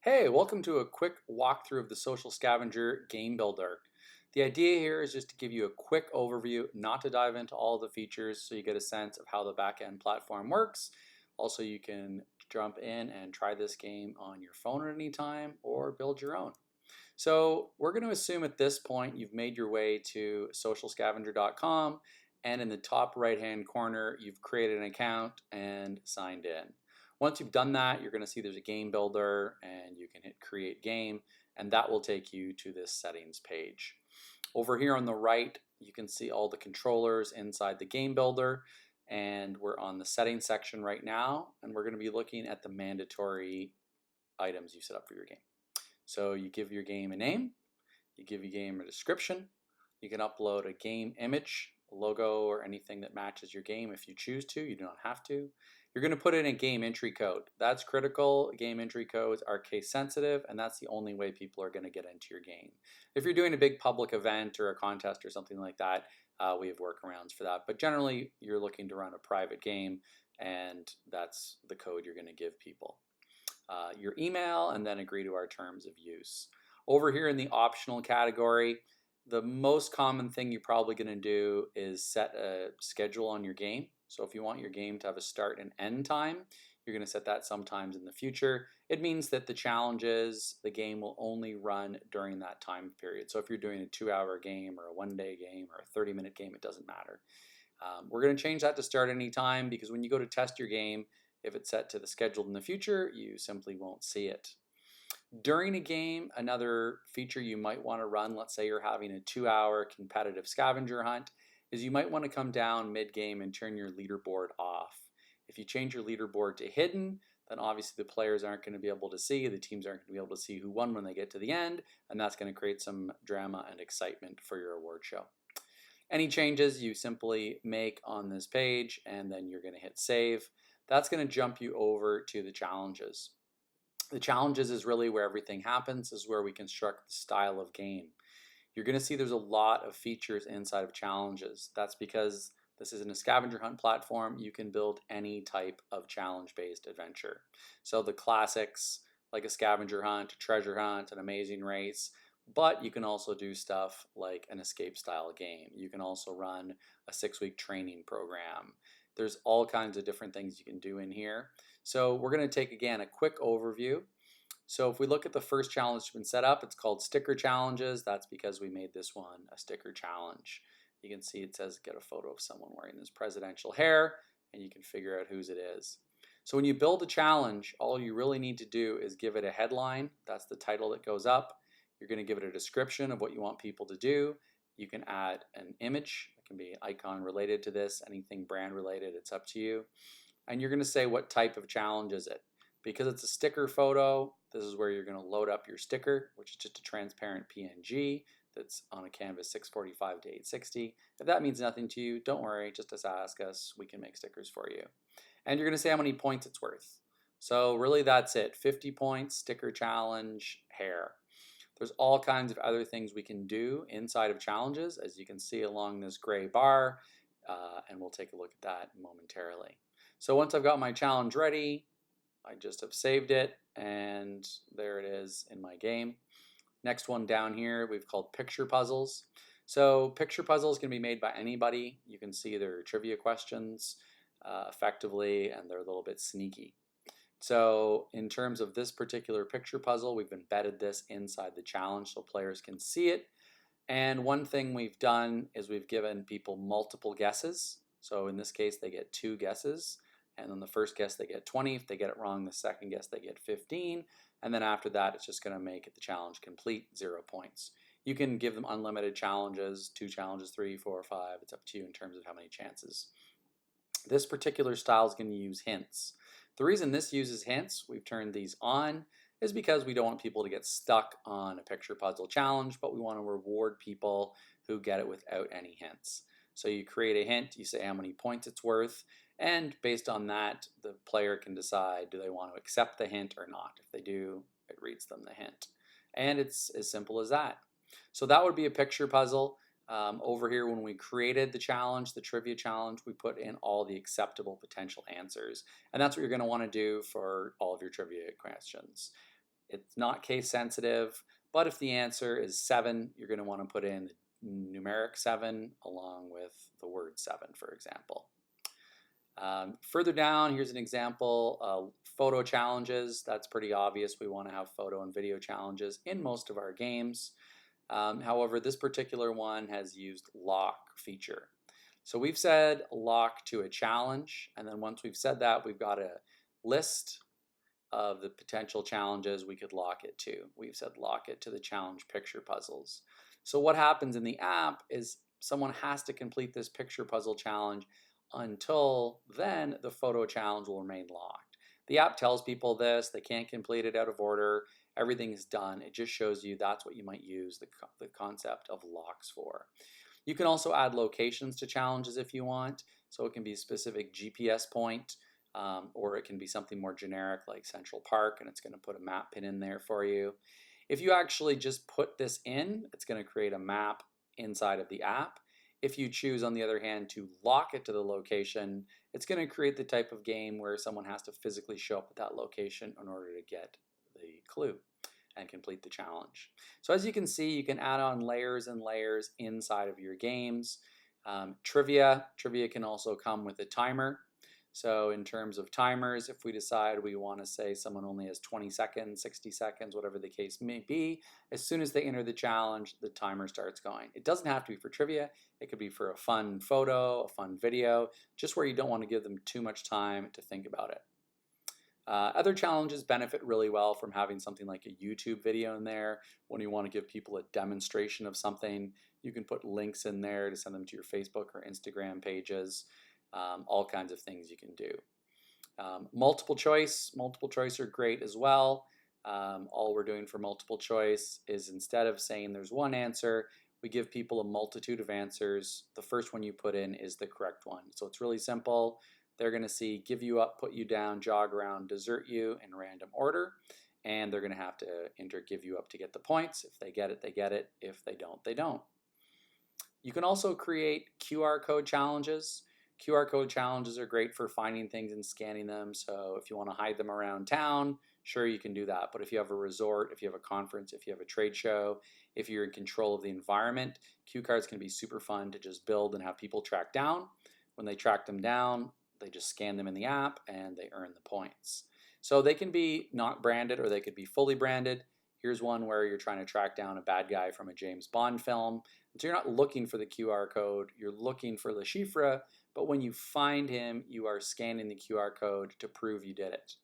Hey, welcome to a quick walkthrough of the Social Scavenger game builder. The idea here is just to give you a quick overview, not to dive into all the features so you get a sense of how the back-end platform works. Also, you can jump in and try this game on your phone at any time or build your own. So we're going to assume at this point you've made your way to socialscavenger.com, and in the top right-hand corner you've created an account and signed in. Once you've done that, you're going to see there's a game builder and you can hit create game, and that will take you to this settings page. Over here on the right, you can see all the controllers inside the game builder, and we're on the settings section right now, and we're going to be looking at the mandatory items you set up for your game. So you give your game a name, you give your game a description, you can upload a game image, a logo, or anything that matches your game if you choose to. You do not have to. You're going to put in a game entry code. That's critical. Game entry codes are case sensitive, and that's the only way people are going to get into your game. If you're doing a big public event or a contest or something like that, we have workarounds for that. But generally, you're looking to run a private game, and that's the code you're going to give people. Your email, and then agree to our terms of use. Over here in the optional category, the most common thing you're probably going to do is set a schedule on your game. So if you want your game to have a start and end time, you're going to set that sometimes in the future. It means that the challenges, the game will only run during that time period. So if you're doing a 2-hour game or a 1-day game or a 30-minute game, it doesn't matter. We're going to change that to start any time, because when you go to test your game, if it's set to the scheduled in the future, you simply won't see it. During a game, another feature you might want to run, let's say you're having a 2-hour competitive scavenger hunt, is you might want to come down mid-game and turn your leaderboard off. If you change your leaderboard to hidden, then obviously the players aren't going to be able to see, the teams aren't going to be able to see who won when they get to the end, and that's going to create some drama and excitement for your award show. Any changes you simply make on this page, and then you're going to hit save. That's going to jump you over to the challenges. The challenges is really where everything happens. This is where we construct the style of game. You're going to see there's a lot of features inside of challenges. That's because this isn't a scavenger hunt platform. You can build any type of challenge-based adventure. So the classics, like a scavenger hunt, a treasure hunt, an amazing race, but you can also do stuff like an escape style game. You can also run a 6-week training program. There's all kinds of different things you can do in here. So we're going to take, again, a quick overview. So if we look at the first challenge that's been set up, it's called sticker challenges. That's because we made this one a sticker challenge. You can see it says get a photo of someone wearing this presidential hair, and you can figure out whose it is. So when you build a challenge, all you really need to do is give it a headline. That's the title that goes up. You're going to give it a description of what you want people to do. You can add an image. It can be an icon related to this, anything brand related, it's up to you. And you're going to say what type of challenge is it. Because it's a sticker photo, this is where you're going to load up your sticker, which is just a transparent PNG that's on a canvas 645 to 860. If that means nothing to you, don't worry, just ask us, we can make stickers for you. And you're going to say how many points it's worth. So really that's it, 50 points, sticker challenge, hair. There's all kinds of other things we can do inside of challenges, as you can see along this gray bar, and we'll take a look at that momentarily. So once I've got my challenge ready, I just have saved it, and there it is in my game. Next one down here we've called picture puzzles. So picture puzzles can be made by anybody. You can see they're trivia questions effectively, and they're a little bit sneaky. So in terms of this particular picture puzzle, we've embedded this inside the challenge so players can see it. And one thing we've done is we've given people multiple guesses. So in this case, they get 2 guesses. And on the first guess, they get 20. If they get it wrong, the second guess, they get 15. And then after that, it's just going to make it the challenge complete, 0 points. You can give them unlimited challenges, 2 challenges, 3, 4, 5. It's up to you in terms of how many chances. This particular style is going to use hints. The reason this uses hints, we've turned these on, is because we don't want people to get stuck on a picture puzzle challenge, but we want to reward people who get it without any hints. So you create a hint, you say how many points it's worth, and based on that, the player can decide, do they want to accept the hint or not? If they do, it reads them the hint. And it's as simple as that. So that would be a picture puzzle. Over here, when we created the challenge, the trivia challenge, we put in all the acceptable potential answers. And that's what you're going to want to do for all of your trivia questions. It's not case sensitive, but if the answer is 7, you're going to want to put in the numeric 7 along with the word 7, for example. Further down, here's an example of photo challenges. That's pretty obvious. We want to have photo and video challenges in most of our games. However, this particular one has used lock feature. So we've said lock to a challenge, and then once we've said that, we've got a list of the potential challenges we could lock it to. We've said lock it to the challenge picture puzzles. So what happens in the app is someone has to complete this picture puzzle challenge. Until then, the photo challenge will remain locked. The app tells people this, they can't complete it out of order, everything is done. It just shows you that's what you might use the concept of locks for. You can also add locations to challenges if you want, so it can be a specific GPS point, or it can be something more generic like Central Park, and it's going to put a map pin in there for you. If you actually just put this in, it's going to create a map inside of the app. If you choose, on the other hand, to lock it to the location, it's going to create the type of game where someone has to physically show up at that location in order to get the clue and complete the challenge. So as you can see, you can add on layers and layers inside of your games. Trivia can also come with a timer. So in terms of timers, if we decide we want to say someone only has 20 seconds, 60 seconds, whatever the case may be, as soon as they enter the challenge, the timer starts going. It doesn't have to be for trivia. It could be for a fun photo, a fun video, just where you don't want to give them too much time to think about it. Other challenges benefit really well from having something like a YouTube video in there. When you want to give people a demonstration of something, you can put links in there to send them to your Facebook or Instagram pages. All kinds of things you can do. Multiple choice are great as well. All we're doing for multiple choice is instead of saying there's one answer, we give people a multitude of answers. The first one you put in is the correct one. So it's really simple. They're going to see give you up, put you down, jog around, desert you in random order. And they're going to have to enter give you up to get the points. If they get it, they get it. If they don't, they don't. You can also create QR code challenges. QR code challenges are great for finding things and scanning them. So if you want to hide them around town, sure, you can do that. But if you have a resort, if you have a conference, if you have a trade show, if you're in control of the environment, cue cards can be super fun to just build and have people track down. When they track them down, they just scan them in the app and they earn the points. So they can be not branded or they could be fully branded. Here's one where you're trying to track down a bad guy from a James Bond film. So you're not looking for the QR code, you're looking for Le Chiffre, but when you find him, you are scanning the QR code to prove you did it.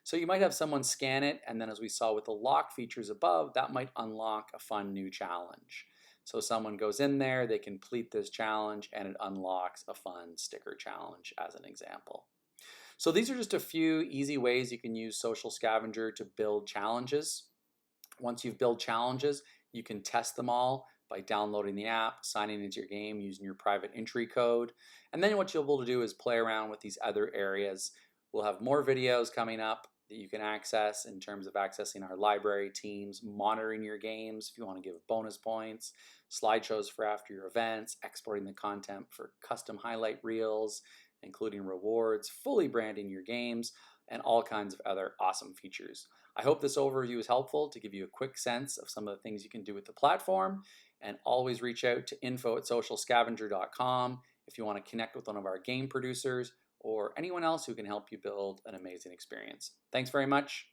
So you might have someone scan it, and then as we saw with the lock features above, that might unlock a fun new challenge. So someone goes in there, they complete this challenge, and it unlocks a fun sticker challenge as an example. So these are just a few easy ways you can use Social Scavenger to build challenges. Once you've built challenges, you can test them all by downloading the app, signing into your game using your private entry code. And then what you'll be able to do is play around with these other areas. We'll have more videos coming up that you can access in terms of accessing our library, teams, monitoring your games if you want to give bonus points, slideshows for after your events, exporting the content for custom highlight reels, including rewards, fully branding your games, and all kinds of other awesome features. I hope this overview is helpful to give you a quick sense of some of the things you can do with the platform, and always reach out to info@socialscavenger.com if you want to connect with one of our game producers or anyone else who can help you build an amazing experience. Thanks very much.